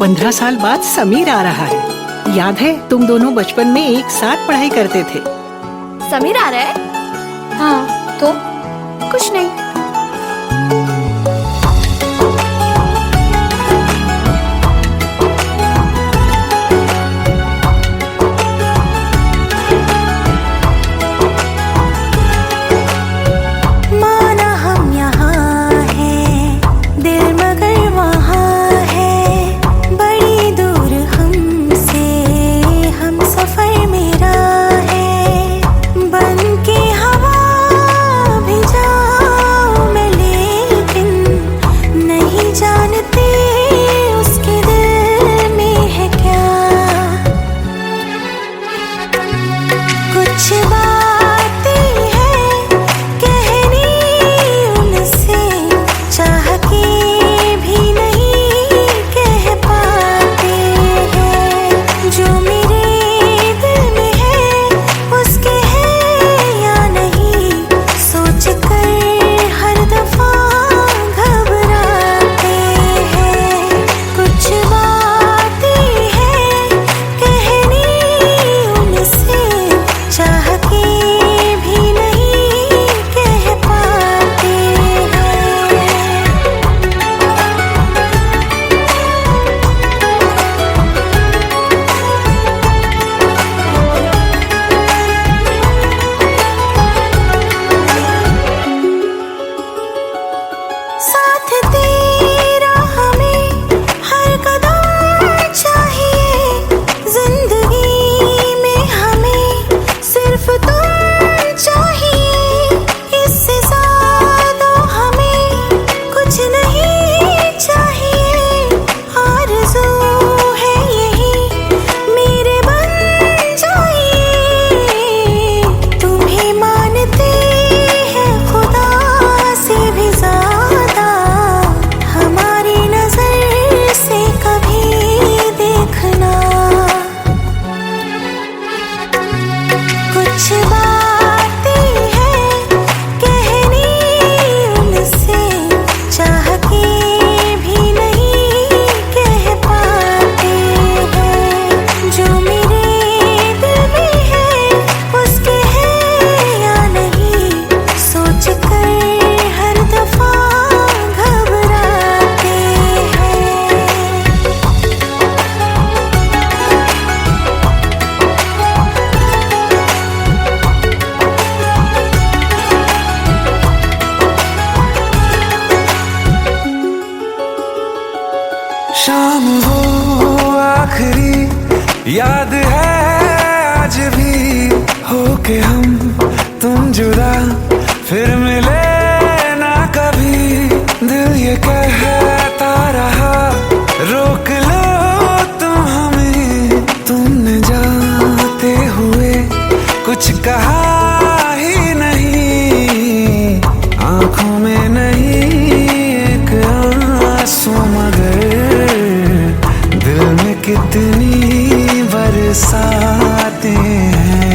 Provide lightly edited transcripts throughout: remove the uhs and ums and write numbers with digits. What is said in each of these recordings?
15 साल बाद समीर आ रहा है। याद है तुम दोनों बचपन में एक साथ पढ़ाई करते थे। समीर आ रहा है? हाँ तो कुछ नहीं। शाम हो आखिरी याद है आज भी, होके हम तुम जुदा फिर मिले ना कभी। दिल ये कहता रहा रोक लो तुम हमें, तुमने जाते हुए कुछ कहा ही नहीं। आंखों में नहीं एक आंसू मगर दिल में कितनी बरसाते हैं।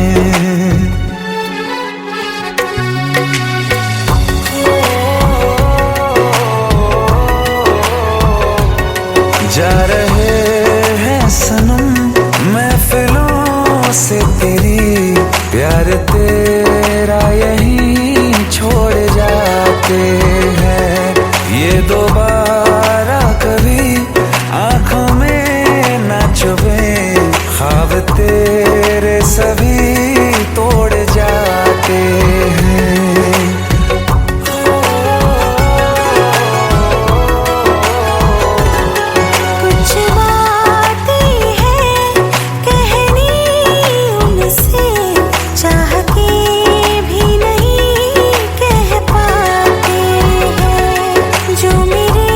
जा रहे हैं सनम महफिलों से तेरी, प्यार तेरा यहीं छोड़ जाते हैं। ये दोबारा कभी आंखों में ना चुभे, ख्वाब तेरे सभी तोड़ जाते हैं। कुछ बातें हैं कहनी उनसे, चाह के भी नहीं कह पाते हैं। जो मेरे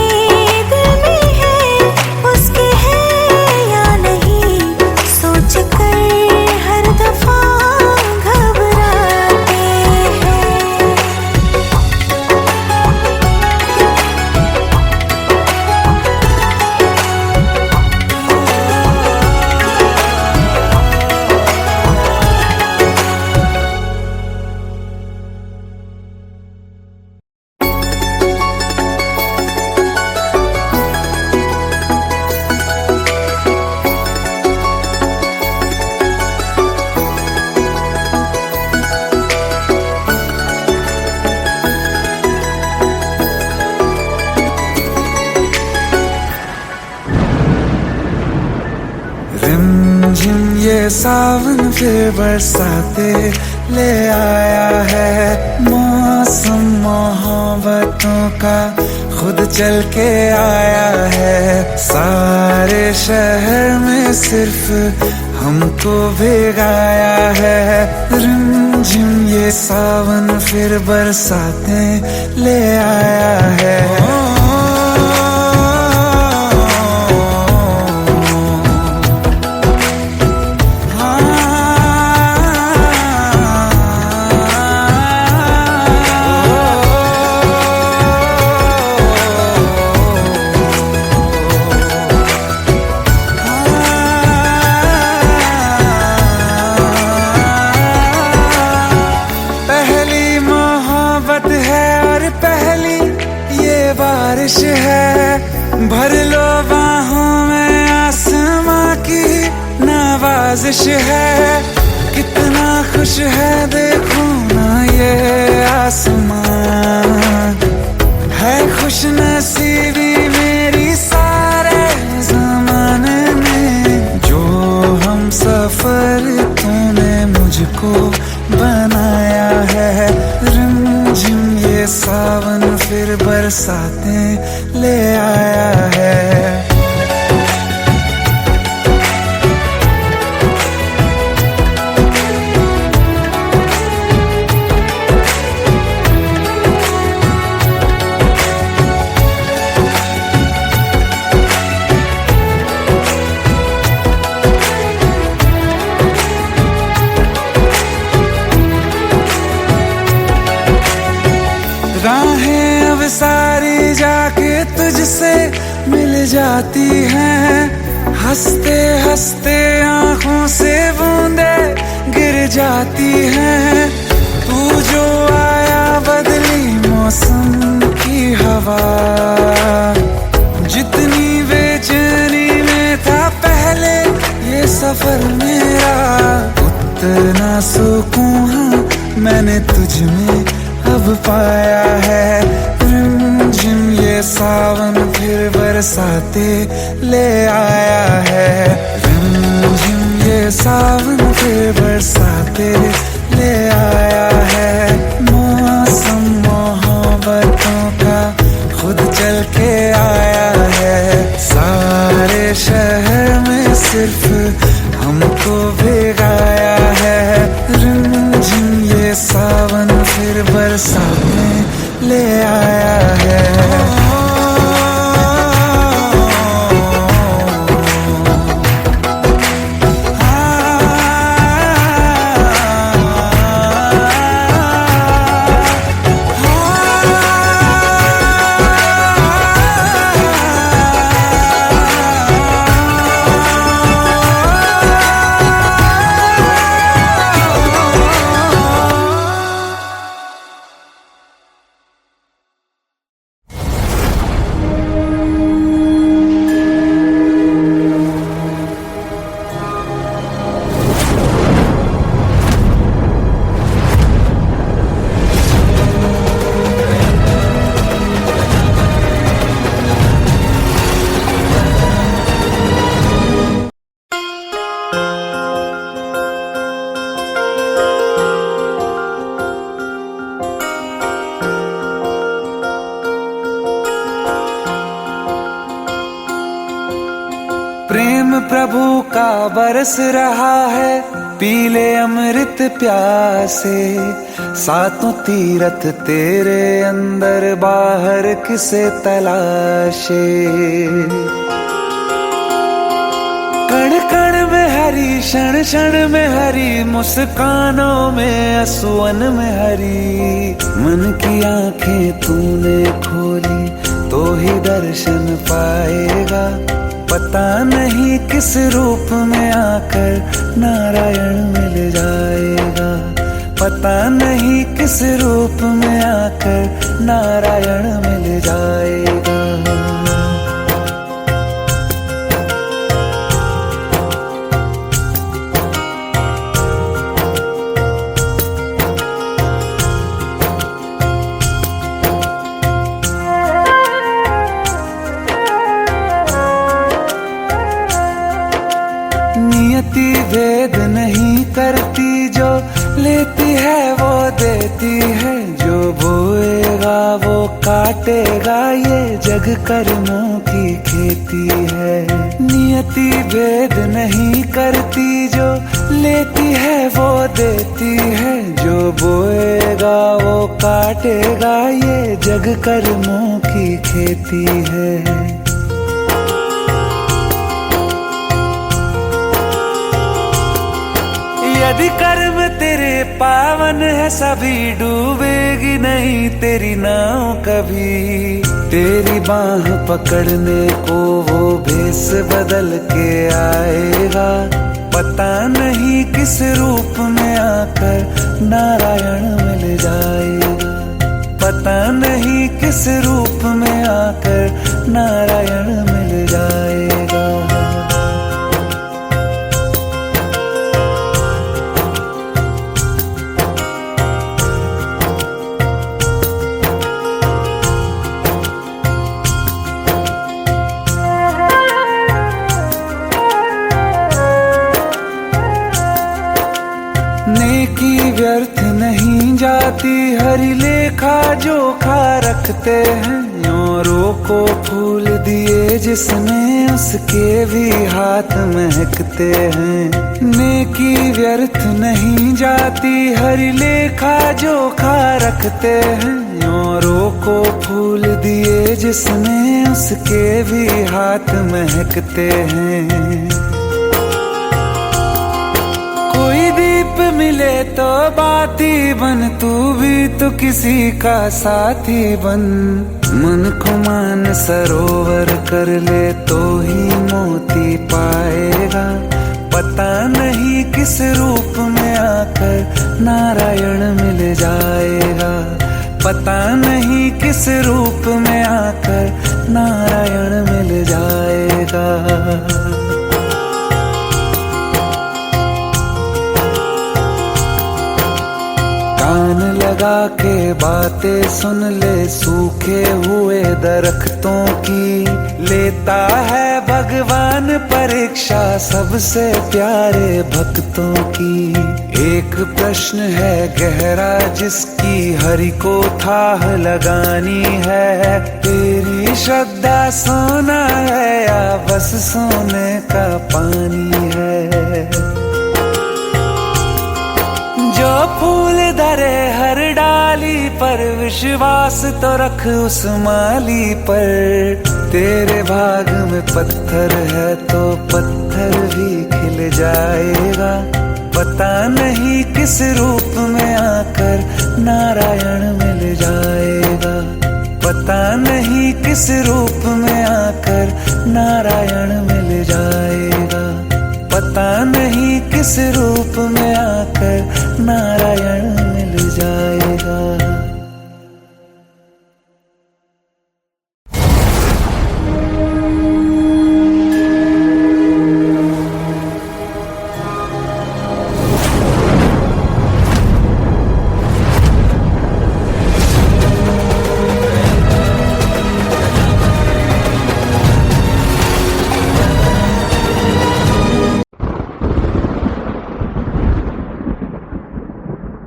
ये सावन फिर बरसाते ले आया है। मौसम मोहब्बतों का खुद चल के आया है। सारे शहर में सिर्फ हमको भिगाया है। रिमझिम ये सावन फिर बरसाते ले आया है। बारिश है भर लो बाहों में, आसमां की नवाजिश है। कितना खुश है देखो ना ये आसमां, है खुश नसीबी मेरी सारे ज़माने में। जो हम सफर तूने मुझको बनाया है। रिमझिम ये सावन फिर बरसाते ले आया है। राहें अब सारी जाके तुझसे मिल जाती हैं। हंसते हंसते आंखों से बूंदे गिर जाती हैं। तू जो आया बदली मौसम की हवा, जितनी बेचैनी में था पहले ये सफर मेरा, उतना सुकून मैंने तुझ में अब पाया है। रिमझिम ये सावन फिर बरसाते ले आया है। रिमझिम ये सावन फिर बरसाते ले आया है। मौसम मोहब्बतों का खुद चल के आया है। सारे शहर में सिर्फ हमको भिगाया है। रिमझिम ये सावन फिर बरसाते ले आया है। प्रेम प्रभु का बरस रहा है, पीले अमृत प्यासे। सातों तीरथ तेरे अंदर बाहर किसे तलाशे। कण कण में हरी, क्षण क्षण में हरी, मुस्कानों में असुवन में हरी। मन की आंखें तूने खोली तो ही दर्शन पाएगा। पता नहीं किस रूप में आकर नारायण मिल जाएगा। पता नहीं किस रूप में आकर नारायण मिल जाएगा। नियति भेद नहीं करती, जो लेती है वो देती है, जो बोएगा वो काटेगा, ये जग कर्मों की खेती है। नियति भेद नहीं करती, जो लेती है वो देती है, जो बोएगा वो काटेगा, ये जग कर्मों की खेती है। यदि कर्म तेरे पावन है, सभी डूबेगी नहीं तेरी नाव कभी। तेरी बाह पकड़ने को वो भेष बदल के आएगा, पता नहीं किस रूप में आकर नारायण मिल जाएगा, पता नहीं किस रूप में आकर नारायण मिल जाएगा। नेकी व्यर्थ नहीं जाती, हरि लेखा जोखा रखते हैं, औरों को फूल दिए जिसने उसके भी हाथ महकते हैं। नेकी व्यर्थ नहीं जाती, हरि लेखा जोखा रखते हैं, औरों को फूल दिए जिसने उसके भी हाथ महकते हैं। कोई दीप मिले तो बाती बन, तू भी तो किसी का साथी बन। मन को मान सरोवर कर ले तो ही मोती पाएगा, पता नहीं किस रूप में आकर नारायण मिल जाएगा, पता नहीं किस रूप में आकर नारायण मिल जाएगा। कान लगा के बातें सुन ले सूखे हुए दरख्तों की, लेता है भगवान परीक्षा सबसे प्यारे भक्तों की। एक प्रश्न है गहरा जिसकी हरि को थाह लगानी है, तेरी श्रद्धा सोना है या बस सोने का पानी है। जो फूल धरे हर डाली पर, विश्वास तो रख उस माली पर। तेरे भाग में पत्थर है तो पत्थर भी खिल जाएगा, पता नहीं किस रूप में आकर नारायण मिल जाएगा, पता नहीं किस रूप में आकर नारायण मिल जाएगा, पता नहीं किस रूप में आकर नारायण मिल जाएगा।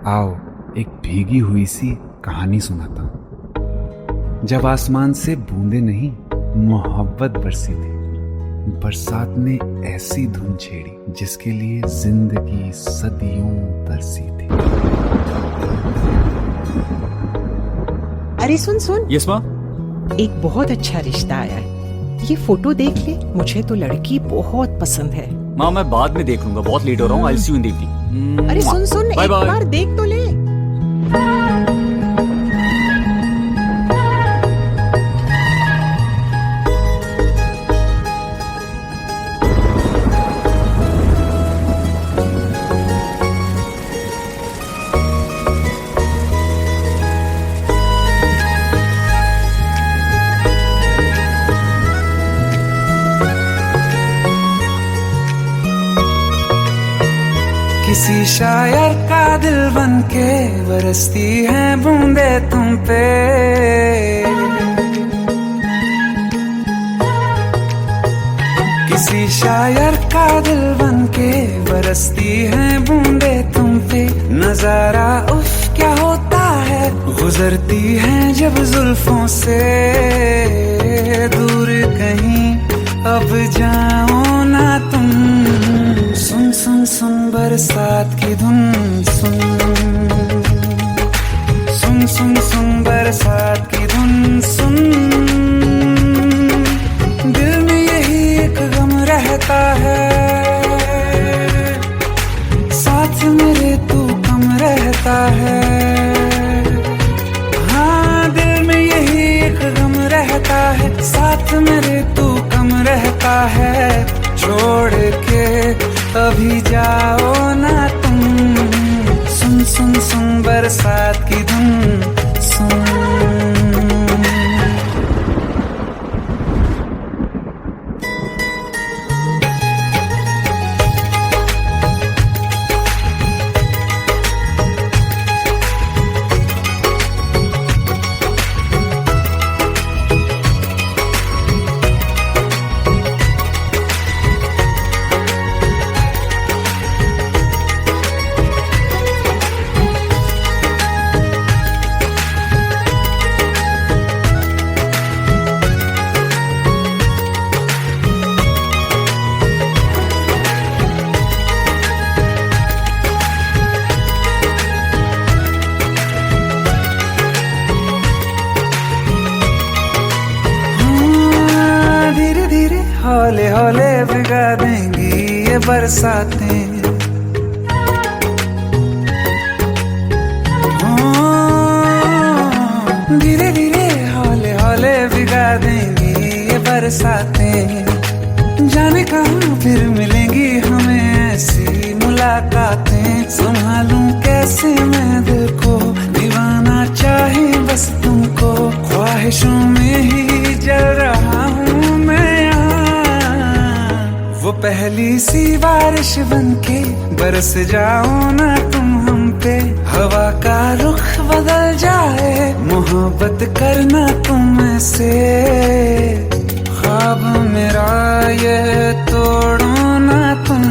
आओ एक भीगी हुई सी कहानी सुनाता हूं। जब आसमान से बूंदे नहीं मोहब्बत बरसी थी, बरसात ने ऐसी धुन छेड़ी जिसके लिए जिंदगी सदियों तरसी थी। अरे सुन सुन, यस माँ। एक बहुत अच्छा रिश्ता आया है, ये फोटो देख ले, मुझे तो लड़की बहुत पसंद है। माँ मैं बाद में देख लूंगा, बहुत लेट हो रहा हूँ। आई सी यू इन द इवनिंग। अरे सुन सुन, एक बार देख तो ले। किसी शायर का दिल बनके बरसती हैं बूंदे तुम पे, किसी शायर का दिल बनके बरसती हैं बूंदे तुम पे, नजारा उफ क्या होता है। गुजरती हैं जब जुल्फों से दूर कहीं, अब जाओ ना तुम। सुन सुन सुन बरसात की धुन, सुन सुन सुन सुन बरसात की धुन सुन। दिल में यही एक गम रहता है, साथ मेरे तू कम रहता है। हाँ दिल में यही एक गम रहता है, साथ मेरे तू कम रहता है। छोड़ के अभी जाओ ना तुम, सुन सुन सुन बरसात की धुन सुन। हौले हौले भिगा देंगी ये बरसातें, धीरे धीरे हौले हौले भिगा देंगी ये बरसातें। जाने कहाँ फिर मिलेंगी हमें ऐसी मुलाकातें। संभालूं कैसे मैं दिल को, दीवाना चाहे बस तुमको। ख्वाहिशों में ही जल रहा हूँ मैं यहाँ, वो पहली सी बारिश बनके बरस जाओ ना तुम हम पे। हवा का रुख बदल जाए, मोहब्बत करना तुम से। ख्वाब मेरा ये तोड़ो ना तुम।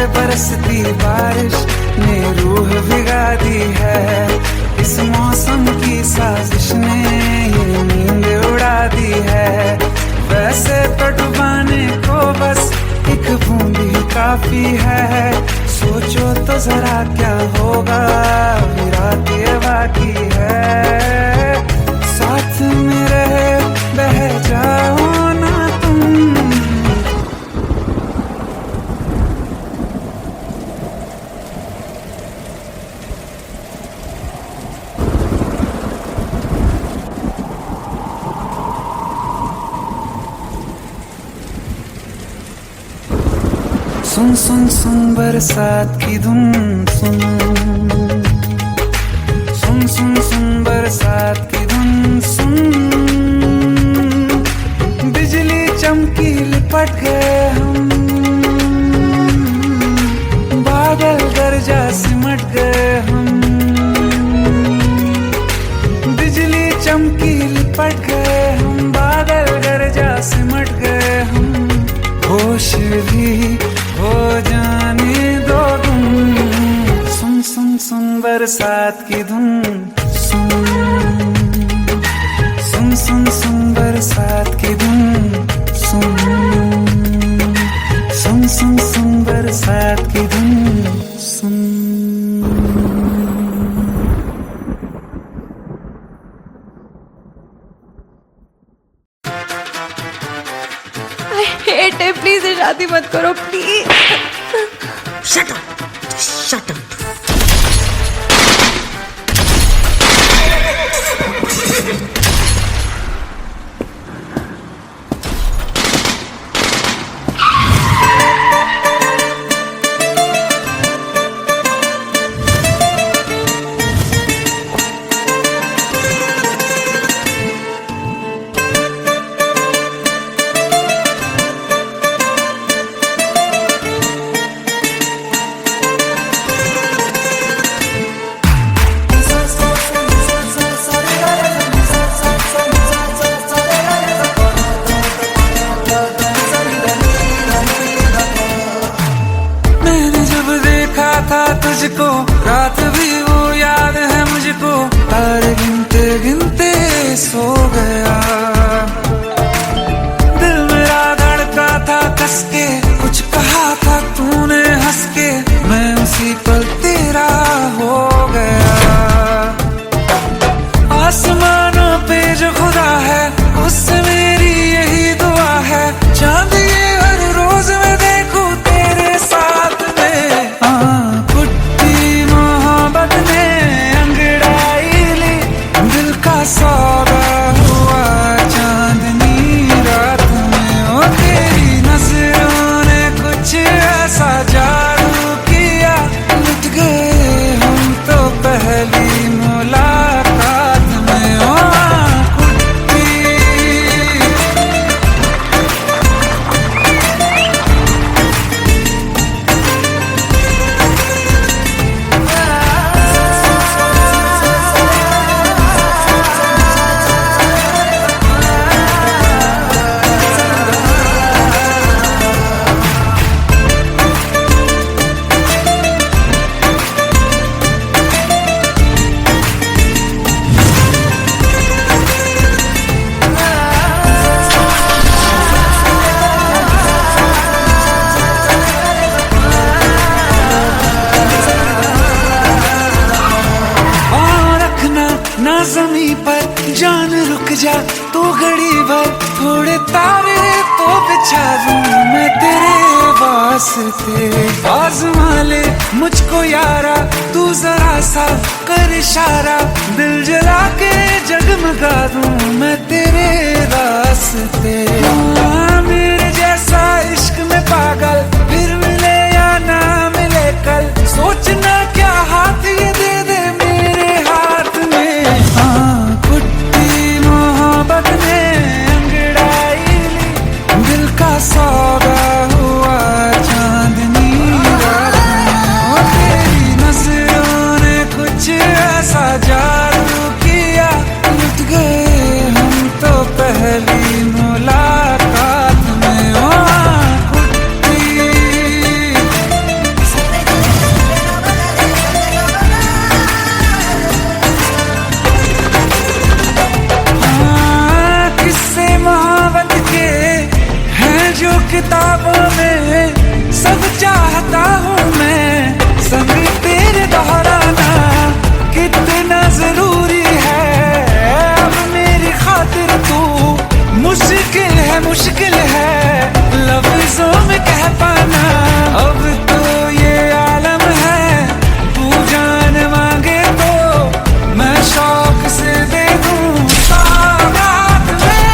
बरसती बारिश ने रूह भिगा दी है, इस मौसम की साजिश ने ये नींद उड़ा दी है। वैसे तो डुबाने को बस एक बूंद ही काफी है। सोचो तो जरा क्या होगा, अभी रात ये बाकी है। साथ मेरे बह जाओ ना तुम। सुन सुन सुन बरसात की धुन सुन, सुन सुन सुन बरसात की धुन सुन। बिजली चमकी लिपट गए हम, बादल गरजा सिमट गए हम। बिजली चमकी लिपट गए हम, बादल गरजा सिमट गए हम। होश भी हो जाने दो तुम, सुन सुन सुन बरसात की धुन सुन, सुन सुन सुन बरसात की धुन सुन, सुन सुन सुन बरसात की धुन सुन। प्लीज शादी मत करो please. Shut up, shut up. सौदा हुआ चांदनी रात में। ओ तेरी नजरों ने कुछ ऐसा जादू किया, लुट गए हम तो पहली मुलाकात में। ओ ज़मीं पर जान रुक जा तू घड़ी भर, थोड़े तारे तो बिछा दूं मैं तेरे वास्ते। आज़मा ले मुझको यारा तू जरा सा कर इशारा, दिल जला के जगमगा दूं मैं तेरे रास्ते। मेरे जैसा इश्क में पागल फिर मिले या ना मिले कल, सोचना क्या हाथ ये दे दे मेरे हाथ में। कुट्टी मोहब्बत ने अंगड़ाई ली, दिल का सौदा हुआ चांदनी रात में। ओ तेरी नजरों ने कुछ ऐसा जादू किया, लुट गए हम तो पहली मुलाकात में। ओ किताबों में सब चाहता हूँ मैं, संग तेरे दोहराना कितना जरूरी है। अब मेरी खातिर तू मुश्किल है लफ्जों में कह पाना। अब तो ये आलम है तू जान मांगे तो मैं शौक से दे दूँ सौगात में।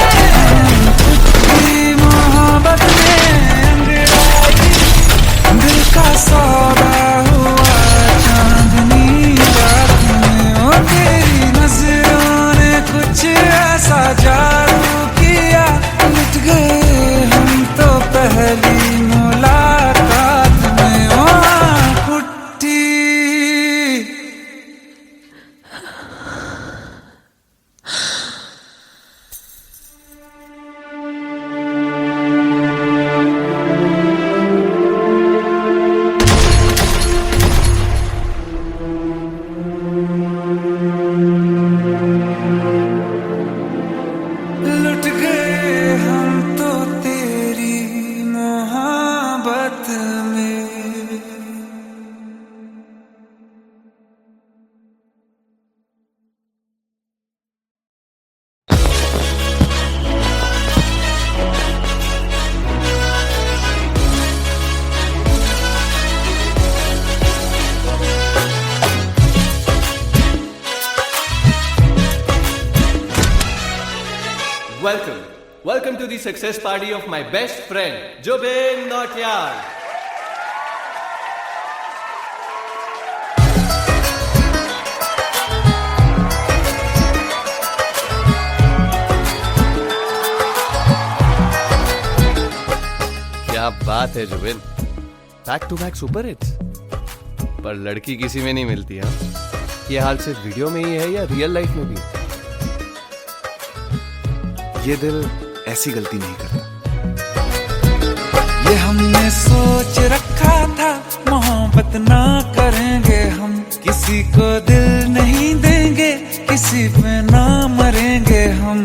मोहब्बत का सौदा हुआ चांदनी रात में। ओ तेरी नजरों ने कुछ ऐसा जादू किया, लुट गए हम तो पहली मुलाकात में। ओ कुट्टी लुट गए हम तो तेरी मोहब्बत में। Welcome to the success party of my best friend, Jobin Nautiyal. क्या बात है Zubin, back to back super hits. पर लड़की किसी में नहीं मिलती है। ये हाल सिर्फ वीडियो में ही है या रियल लाइफ में भी? ये दिल ऐसी गलती नहीं करता। ये हमने सोच रखा था मोहब्बत ना करेंगे हम, किसी को दिल नहीं देंगे, किसी पे ना मरेंगे हम।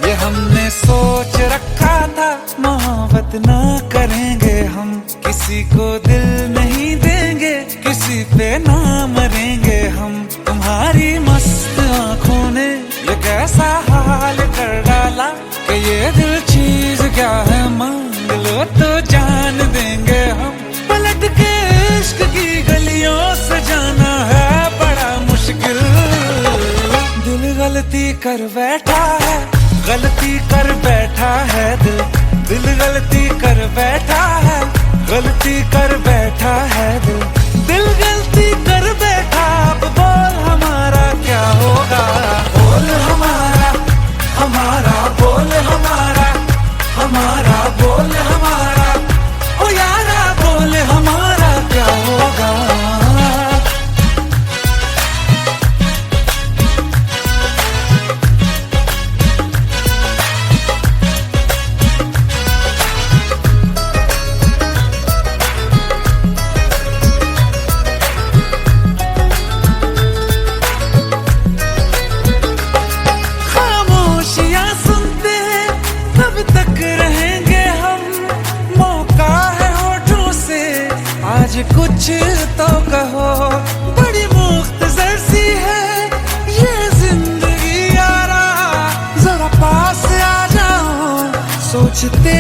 ये हमने सोच रखा था मोहब्बत ना करेंगे हम, किसी को दिल नहीं देंगे, किसी पे ना मरेंगे हम। तुम्हारी मस्त आंखों ने ये कैसा हाल कर डाला कि ये दिल चीज क्या है, मांग लो तो जान देंगे हम। पलट के इश्क की गलियों से कर बैठा है, गलती कर बैठा है दिल, दिल गलती कर बैठा है, गलती कर बैठा है दिल, दिल गलती कर बैठा। अब बोल हमारा क्या होगा, बोल हमारा, हमारा बोल हमारा, हमारा बोल हमारा, ओ यारा बोल हमारा क्या होगा। कुछ तो कहो, बड़ी मुख्तसर सी है ये जिंदगी यारा, जरा पास आ जाओ, सोचते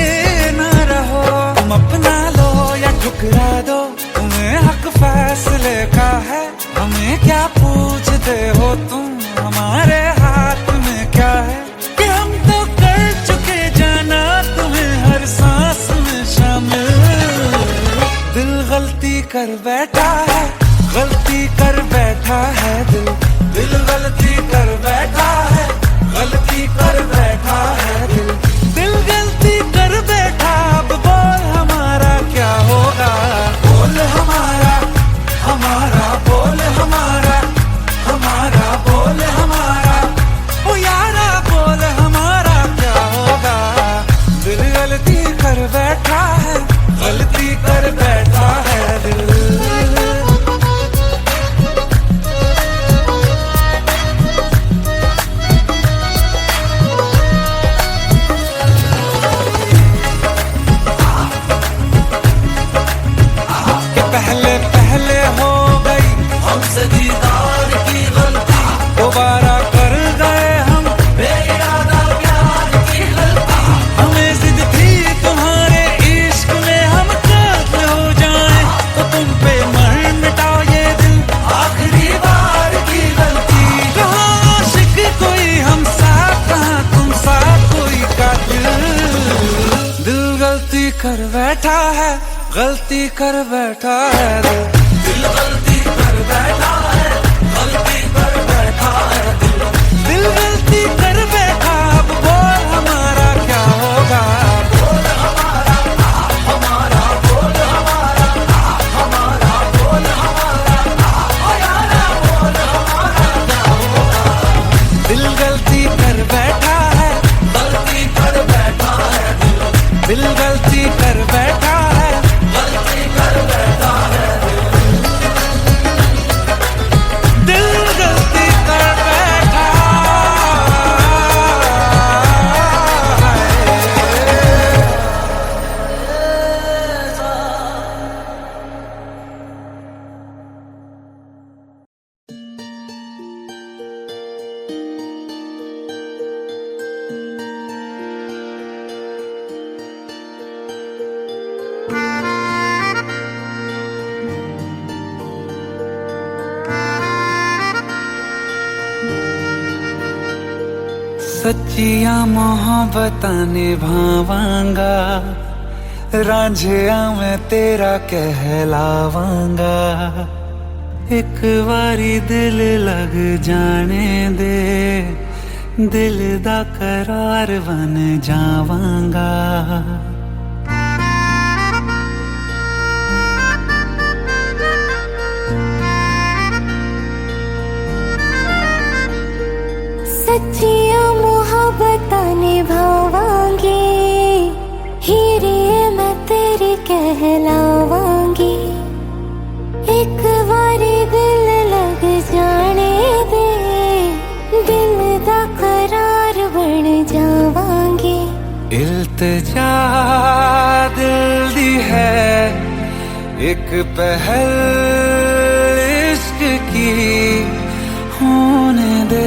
न रहो, तुम अपना लो या ठुकरा दो, तुम्हें हक फैसले का है, हमें क्या पूछते हो तुम, हमारे हाथ में क्या है, कि हम तो कर चुके जाना तुम्हें हर सांस में शामिल। दिल गलती कर बैठा है, गलती कर बैठा है दिल, दिल गलती कर बैठा है, गलती कर बैठा है दिल, दिल गलती कर बैठा। अब बोल हमारा क्या होगा, बोल हमारा, हमारा बोल हमारा, हमारा बोल हमारा, ओ यारा बोल हमारा क्या होगा। दिल गलती कर बैठा है, गलती कर बैठा है दिल। पहले पहले हो गई हमसे दीदार की गलती, दोबारा कर गए हम बेइरादा प्यार की गलती, हमें जिद थी तुम्हारे इश्क में हम कातिल हो जाएं, तो तुम पे मर मिटा ये दिल, आखिरी बार की गलती। कहाँ आशिक कोई हम साथ, कहाँ तुम साथ कोई कातिल। दिल गलती कर बैठा है, गलती कर बैठा है दिल, दिल गलती कर बैठा है, गलती कर बैठा है दिल, दिल गलती कर बैठा। अब बोल हमारा क्या होगा, बोल हमारा, हमारा बोल हमारा, हमारा बोल हमारा, ओ यारा बोल हमारा क्या होगा। दिल गलती कर बैठा है, गलती कर बैठा है दिल, दिल गलती कर बैठा है, गलती कर बैठा है दिल, दिल गलती कर बैठा सच्चिया मोहब्बतां निभावांगा, रांझिया मैं तेरा कहलावांगा, एक बारी दिल लग जाने दे, दिल दा करार बन जावांगा। सच्चिया मोहब्बतां निभावांगी, हीरे मैं तेरी कहलावांगी, एक बारी दिल लग जाने दे, दिल दा करार बन जावांगी। इल्तिजा दिल दी है एक पहल इश्क की, होने दे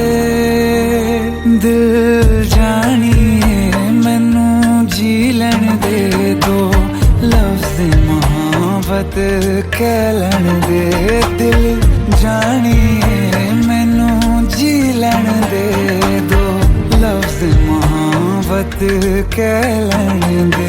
दिल जानिए मैनू जी लैन दे, दो लफ्ज़ मोहब्बत कह लैन दे, दिल जानिए मैनू जी लैन दे, दो कहलाने दे।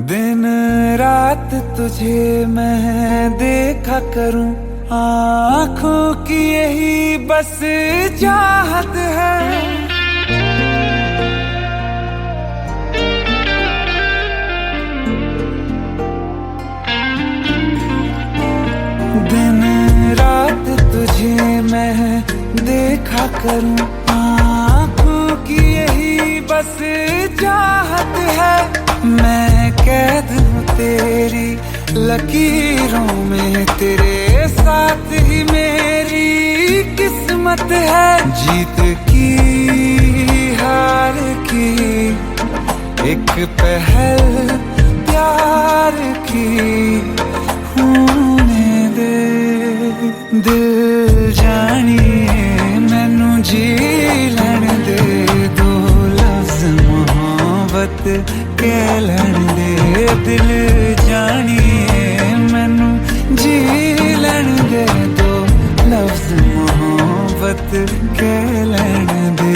दिन रात तुझे मैं देखा करूं, आँखों की यही बस चाहत है। दिन रात तुझे मैं देखा करूं, आँखों की यही बस चाहत है। मैं कैद हूँ तेरी लकीरों में, तेरे साथ ही मेरी किस्मत है। जीत की हार की एक पहल प्यार की होने दे। दिल जानिए मैनू जी लैण दे, दो लफ्ज़ मोहब्बत कह लैण दे। दिल जानिए मैनू जी लैण दे, दो लफ्ज़ मोहब्बत कह लैण दे।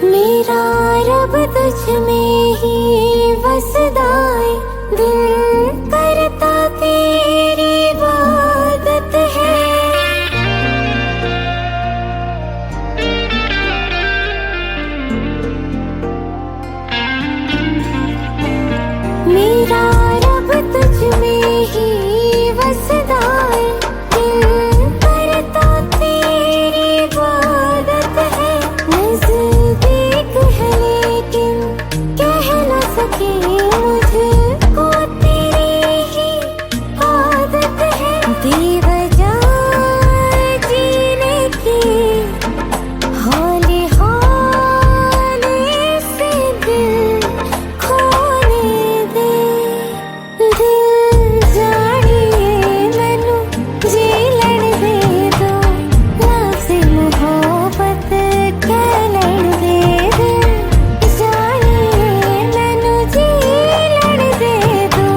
मेरा रब तुझ में ही वसदा है, दिल करता तेरी इबादत है। मेरा रब तुझ में ही वसदा है, दिल करता तेरी इबादत है। नज़दीक है लेकिन कह न सके, मुझको तेरी ही आदत है। बेवजह जीने की हौले हौले से दिल खोने दे। दिल जानिए मैनू जी लैण दे, दो लफ्ज़ मोहब्बत कह लैण दे। दिल जानिए मैनू जी लैण दे, दो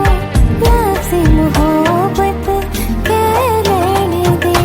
लफ्ज़ मोहब्बत कह लैण दे।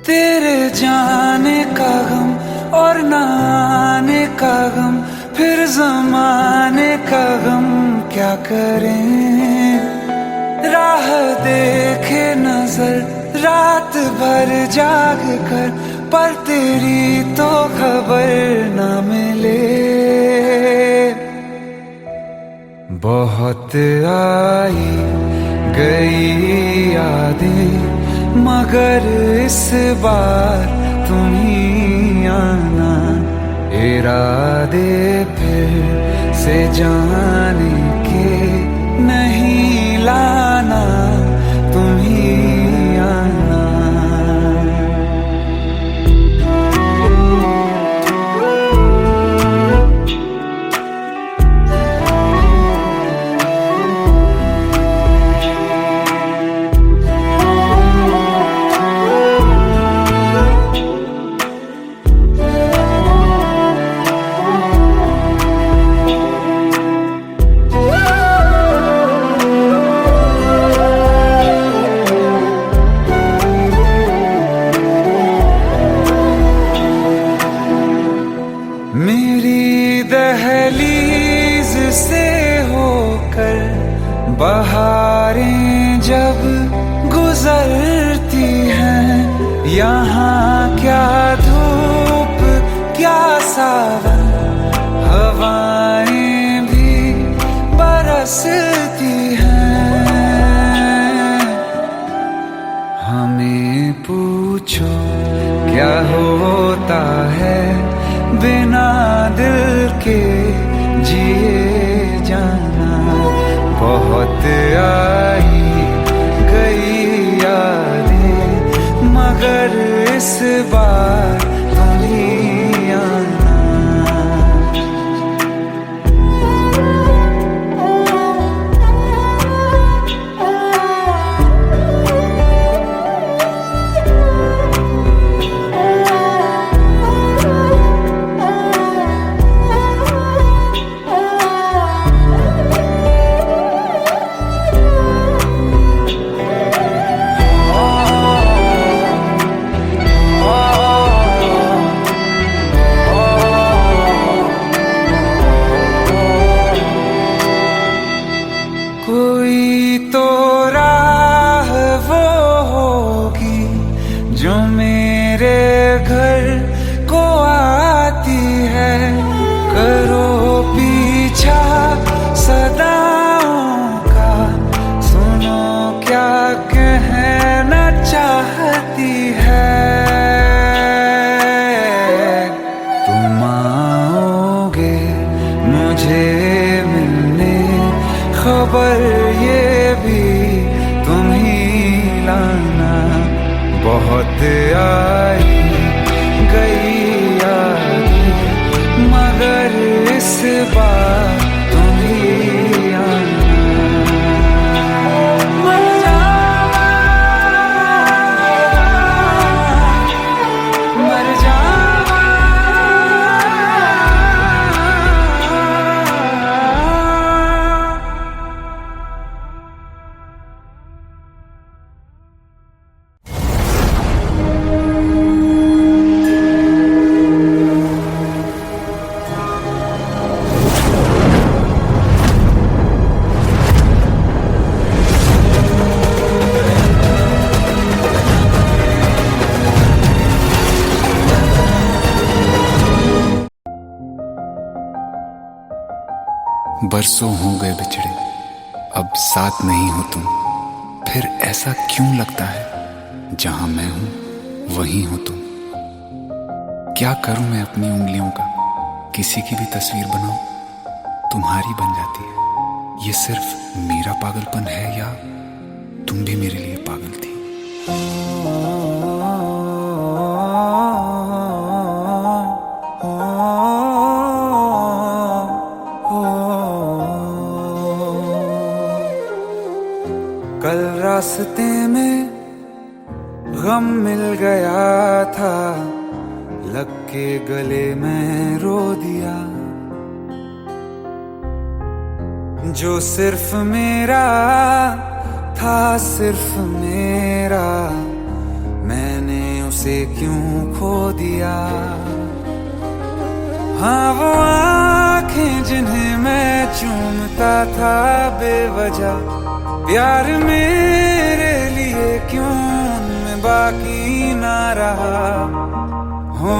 तेरे जाने का गम और न आने का गम, फिर ज़माने का गम क्या करें। राह देखे नजर रात भर जाग कर, पर तेरी तो खबर न मिले। बहुत आई गई यादें, मगर इस बार तुम ही आना। इरादे फिर से जाने के नहीं लाना, तुम ही आना। दहलीज से होकर बहारें जब गुजरती हैं, यहाँ क्या धूप क्या सावन, हवाएं भी बरसती हैं। हमें पूछो क्या होता है बिना दिल के जिए जाना। बहुत आई गई यादें मगर इस बार तुम ही आना। कोई तो राह वो होगी जो मेरे घर को आती है। करो पीछा सदाओं का, सुनो क्या कहना चाहती है। तुम आओगे मुझे मिलने, खबर ये भी तुम ही लाना। बहुत आई गई यादें मगर इस बार तुम ही आना। मर जावा, मर जावा। बरसों हो गए बिछड़े, अब साथ नहीं हो तुम। फिर ऐसा क्यों लगता है जहां मैं हूं वहीं हो तुम। क्या करूं मैं अपनी उंगलियों का, किसी की भी तस्वीर बनाऊं तुम्हारी बन जाती है। ये सिर्फ मेरा पागलपन है या तुम भी मेरे लिए पागल थी। कल रास्ते में गम मिल गया था, लग के गले में रो दिया। जो सिर्फ मेरा था, सिर्फ मेरा, मैंने उसे क्यों खो दिया। हाँ वो आँखें जिन्हें मैं चूमता था बेवजह, प्यार मेरे लिए क्यों उनमें बाकी ना रहा। हो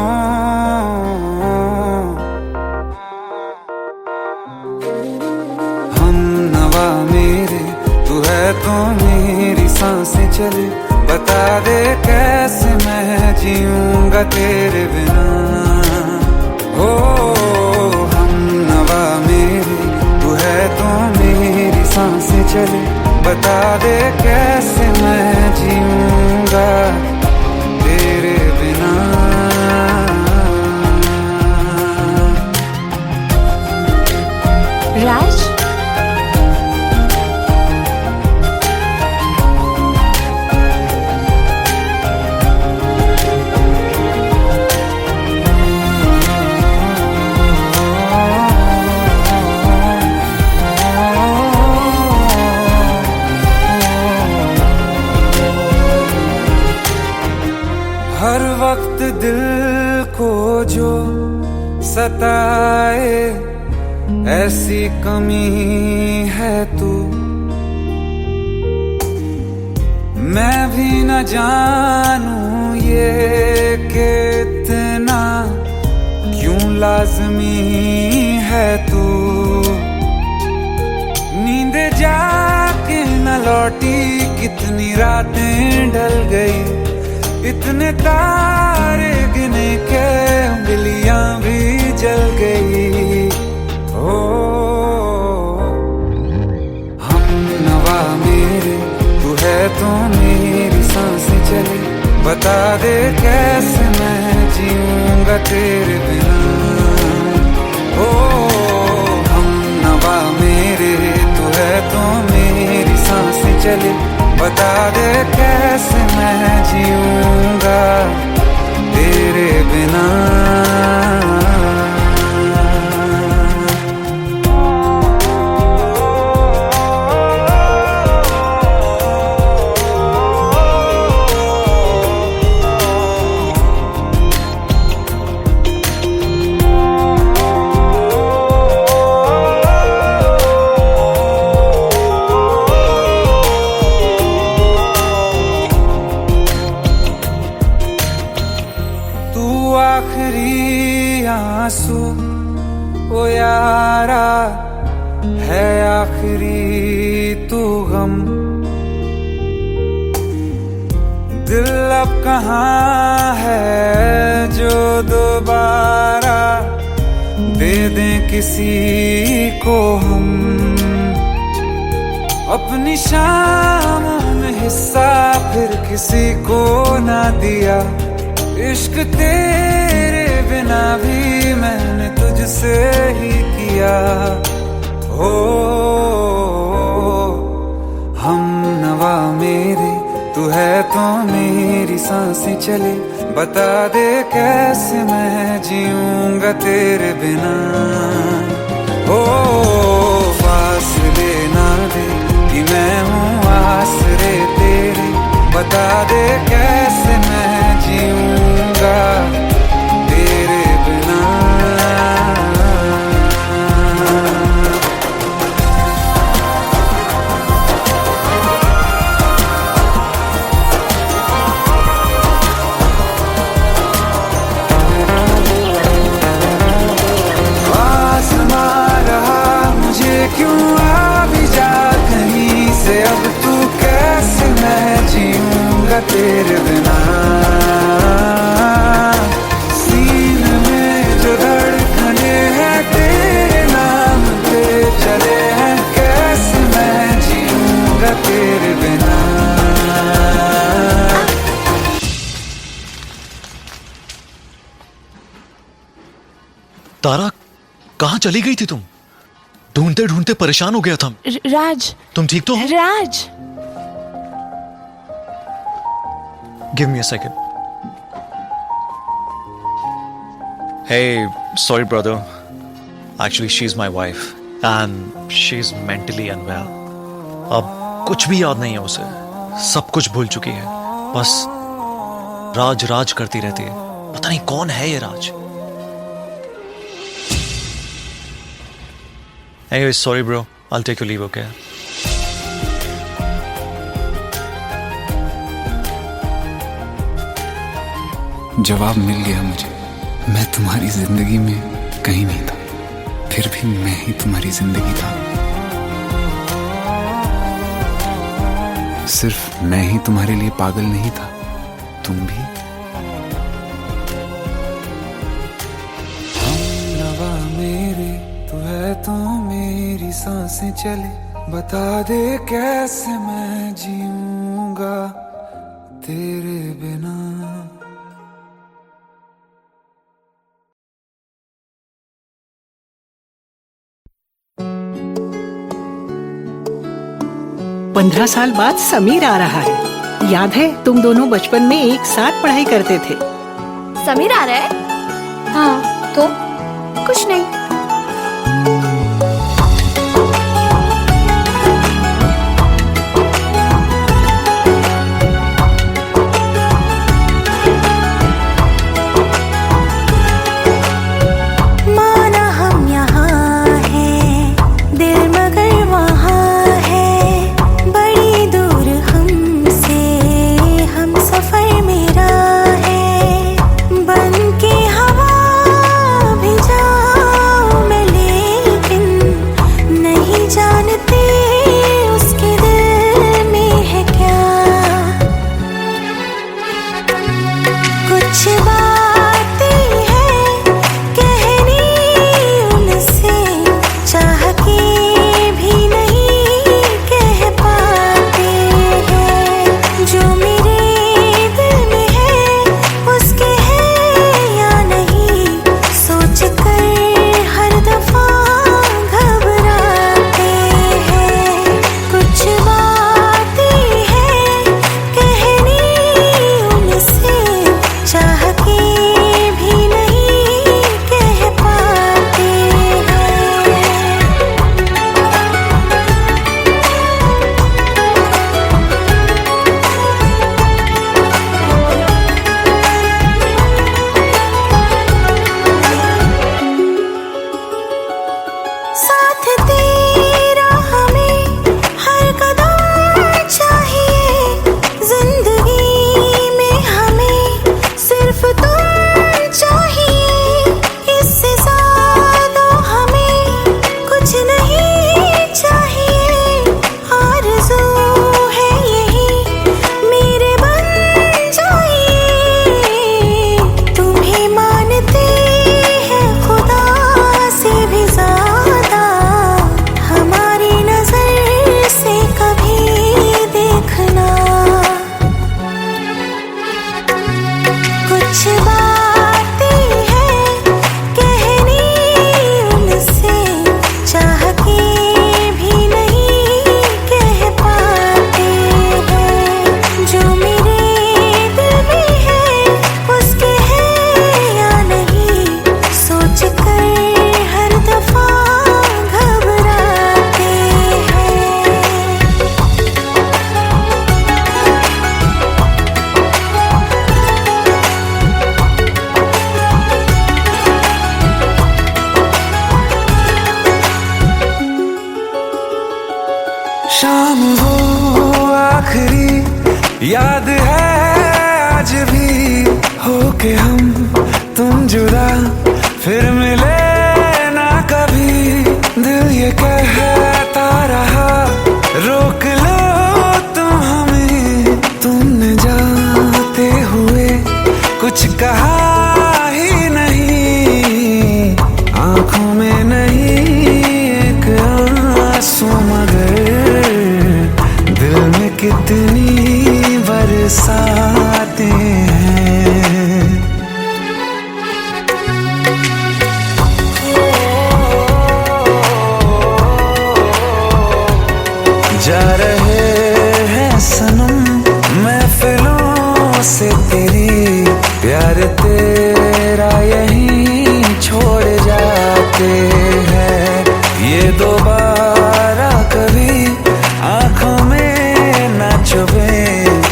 हम नवा मेरे, तू है तो मेरी सांसें चले। बता दे कैसे मैं जीऊंगा तेरे बिना। हो हम नवा मेरे, तू है तो मेरी सांसें चले। बता दे कैसे मैं जीऊंगा तेरे बिना। राज, ऐसी कमी है तू, मैं भी न जानूं ये कि इतना क्यों लाज़मी है तू। नींद जाके न लौटी, कितनी रातें ढल गई, इतने तारे गिने के उंगलियां भी जल गई। ओ हम नवा मेरे, तू है तो मेरी सांसें चले, बता दे कैसे मैं जीऊंगा तेरे बिना। ओ हम नवा मेरे, तू है तो मेरी सांसें चले, बता दे कैसे मैं जीऊंगा तेरे बिना। आंसू ओ यारा है आखिरी तू गम, दिल अब कहाँ है जो दोबारा दे दें किसी को हम। अपनी शामों में हिस्सा फिर किसी को ना दिया, इश्क तेरे बिना भी मैंने तुझसे ही किया। हो हम नवा मेरे, तू है तो मेरी सांसें चले, बता दे कैसे मैं जीऊंगा तेरे बिना। हो फासले ना दे कि मैं हूँ आसरे तेरे, बता दे कैसे मैं जीऊंगा तेरे बिना। आसमां रहा मुझे क्यों आ भी जा कहीं से, अब तू कैसे मैं जीऊंगा तेरे बिना। सीने में जो धड़कने हैं तेरे नाम पे चले हैं, कैसे मैं जीऊंगा तेरे बिना। तारा, कहाँ चली गई थी तुम? ढूंढते ढूंढते परेशान हो गया था। राज, तुम ठीक तो हो? Raj, give me a second. Hey, sorry brother. Actually, she's my wife and she's mentally unwell. अब कुछ भी याद नहीं है उसे, सब कुछ भूल चुकी है, बस राज राज करती रहती है। पता नहीं कौन है ये राज। Anyway, sorry bro. I'll take your leave, okay? जवाब मिल गया मुझे। मैं तुम्हारी जिंदगी में कहीं नहीं था, फिर भी मैं ही तुम्हारी जिंदगी था। सिर्फ मैं ही तुम्हारे लिए पागल नहीं था, तुम भी। हम नवा मेरे, तू है तो मेरी सांसें चले, बता दे कैसे मैं जीऊंगा तेरे बिना। पंद्रह साल बाद समीर आ रहा है। याद है तुम दोनों बचपन में एक साथ पढ़ाई करते थे। समीर आ रहा है? हाँ, तो कुछ नहीं। माना हम यहाँ हैं, साथ तेरा हमें हर कदम चाहिए, जिंदगी में हमें सिर्फ तुम चाहिए, इससे ज्यादा हमें कुछ नहीं चाहिए। आरज़ू है यही मेरे बन जाइए, तुम्हें मानते हैं खुदा से भी ज्यादा, हमारी नजर से कभी देखना। कुछ बातें हैं कहनी उनसे, चाह के भी नहीं कह पाते हैं, जो मेरे दिल में है उसके है या नहीं, सोच कर हर दफा घबराते हैं। शाम वो आखिरी याद है आज भी, होके हम तुम जुदा फिर मिले ना कभी। दिल ये कहता रहा रोक लो तुम हमें, तुमने जाते हुए कुछ कहा ही नहीं, आंखों में नहीं एक आंसू मगर दिल में कितनी बरसाते हैं। जा रहे हैं सनम महफिलों से तेरी, प्यार तेरा यहीं छोड़ जाते हैं, ये दोबारा कभी आंखों में ना चुभे,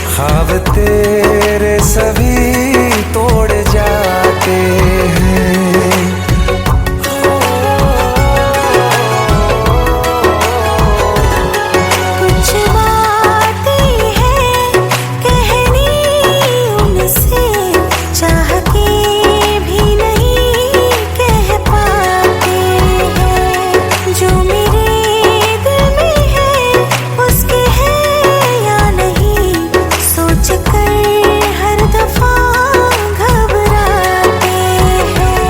ख्वाब तेरे सभी तोड़ जाते हैं। कुछ बातें हैं कहनी उनसे, चाह के भी नहीं कह पाते हैं, जो मेरे दिल में है उसके है या नहीं, सोच कर हर दफा घबराते हैं।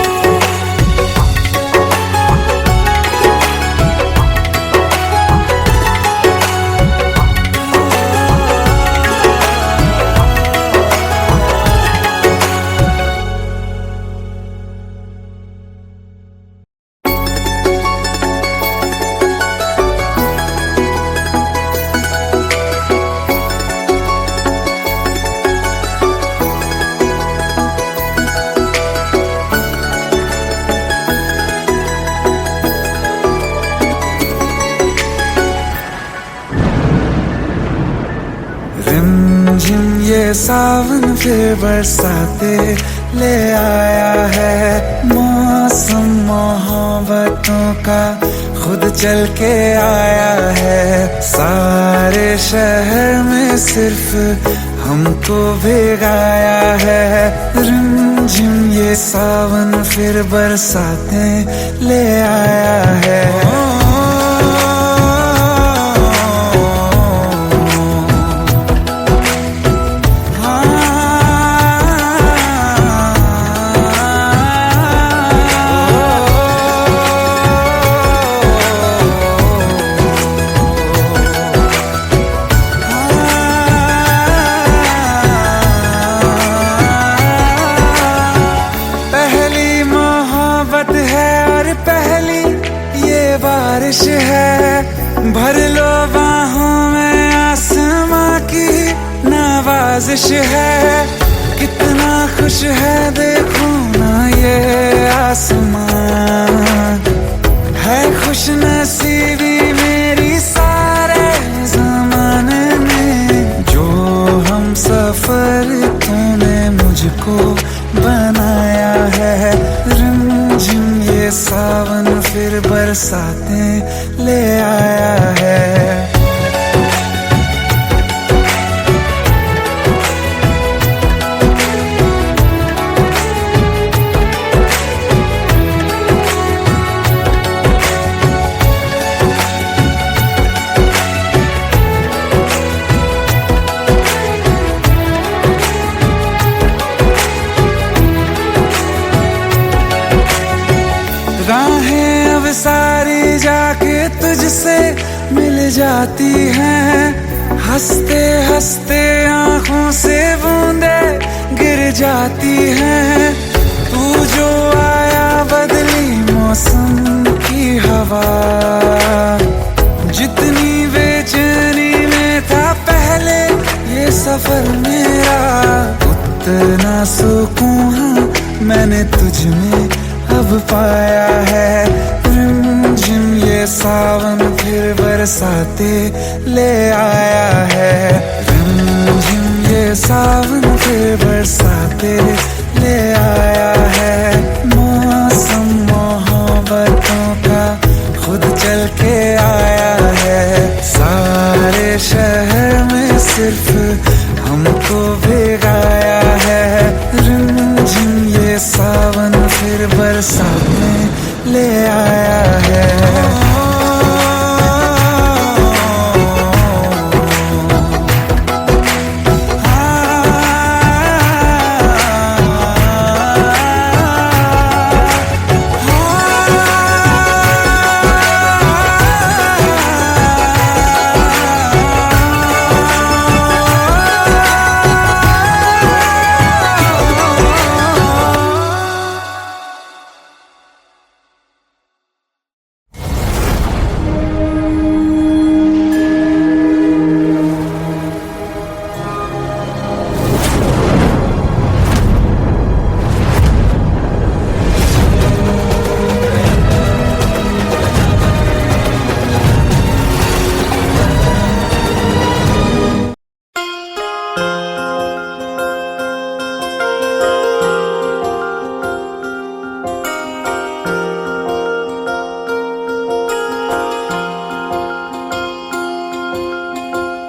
रिमझिम ये सावन फिर बरसाते ले आया है, मौसम मोहब्बतों का खुद चल के आया है, सारे शहर में सिर्फ हमको भिगाया है। रिमझिम ये सावन फिर बरसाते ले आया है। बारिश है, भर लो बाहों में आसमां की नवाजिश है, कितना खुश है देखो ना ये आसमां, है खुश नसीबी मेरी सारे जमाने में, जो हम सफर तूने मुझको बनाया है। रिमझिम ये सावन फिर बरसातें ले आया है। राहें अब सारी जाके तुझसे मिल जाती हैं, हंसते हंसते आंखों से बूंदे गिर जाती हैं। तू जो आया बदली मौसम की हवा, जितनी बेचैनी में था पहले ये सफर मेरा, उतना सुकून मैंने तुझ में अब पाया है। रिमझिम ये सावन फिर बरसाते ले आया है। रिमझिम ये सावन फिर बरसाते ले आया है। मौसम मोहब्बतों का खुद चल के आया है। सारे शहर में सिर्फ हमको भिगाया है। रिमझिम ये सावन फिर बरसात में ले आया है।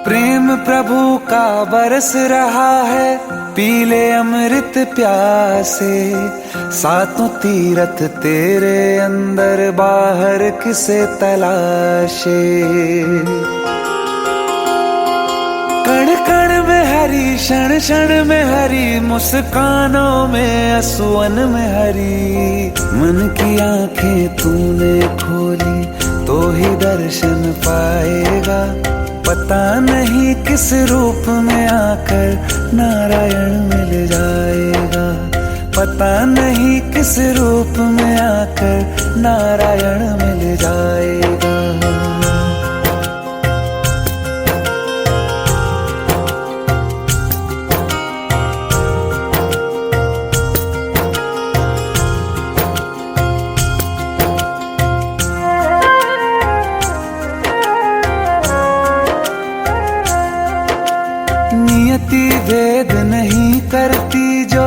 प्रेम प्रभु का बरस रहा है, पीले अमृत प्यासे। सातों तीरथ तेरे अंदर बाहर किसे तलाशे। कण कण में हरी, क्षण क्षण में हरी, मुस्कानों में असुवन में हरी। मन की आंखें तूने खोली तो ही दर्शन पाएगा। पता नहीं किस रूप में आकर नारायण मिल जाएगा। पता नहीं किस रूप में आकर नारायण मिल जाएगा। नियति भेद नहीं करती, जो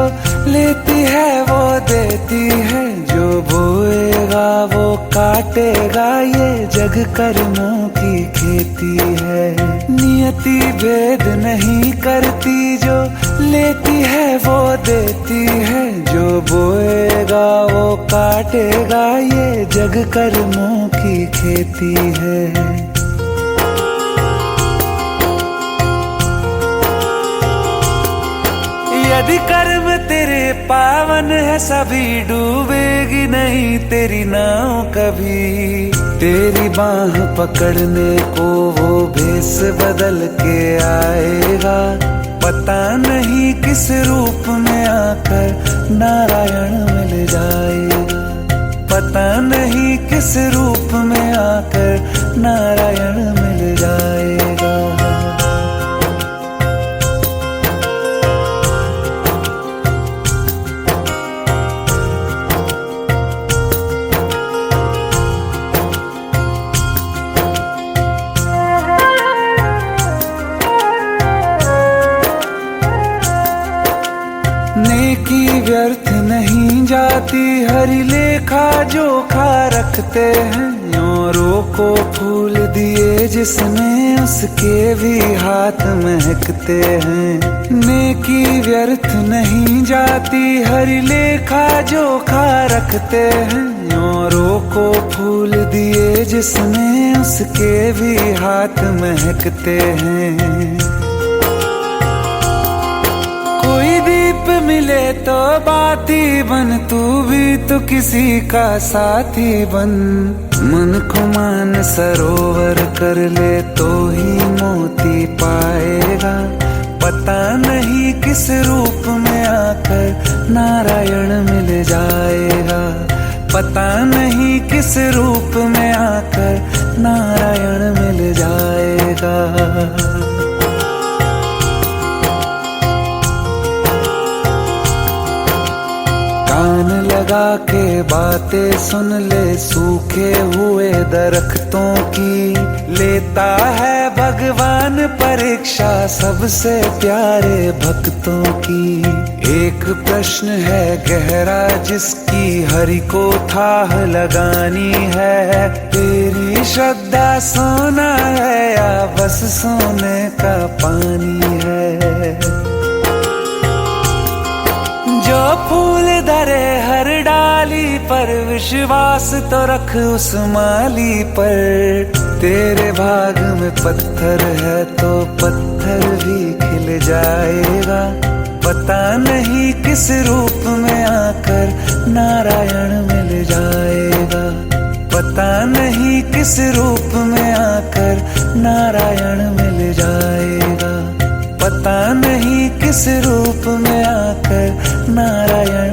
लेती है वो देती है। जो बोएगा वो काटेगा, ये जग कर्मों की खेती है। नियति भेद नहीं करती, जो लेती है वो देती है। जो बोएगा वो काटेगा, ये जग कर्मों की खेती है। यदि कर्म तेरे पावन है, सभी डूबेगी नहीं तेरी नाव कभी। तेरी बाह पकड़ने को वो भेष बदल के आएगा। पता नहीं किस रूप में आकर नारायण मिल जाएगा। पता नहीं किस रूप में आकर नारायण मिल जाएगा। नेकी व्यर्थ नहीं जाती, हरि लेखा जोखा रखते हैं। औरों को फूल दिए जिसने उसके भी हाथ महकते हैं। नेकी व्यर्थ नहीं जाती हरि लेखा जोखा रखते हैं। औरों को फूल दिए जिसने उसके भी हाथ महकते हैं। कोई दीप मिले तो बाती बन, तू भी तो किसी का साथी बन। मन को मान सरोवर कर ले तो ही मोती पाएगा। पता नहीं किस रूप में आकर नारायण मिल जाएगा। पता नहीं किस रूप में आकर नारायण मिल जाएगा। कान लगा के बातें सुन ले सूखे हुए दरख्तों की। लेता है भगवान परीक्षा सबसे प्यारे भक्तों की। एक प्रश्न है गहरा जिसकी हरि को थाह लगानी है। तेरी श्रद्धा सोना है या बस सोने का पानी है। जो फूल धरे हर डाली पर विश्वास तो रख उस माली पर। तेरे भाग में पत्थर है तो पत्थर भी खिल जाएगा। पता नहीं किस रूप में आकर नारायण मिल जाएगा। पता नहीं किस रूप में आकर नारायण मिल जाएगा। पता नहीं किस रूप में आकर नारायण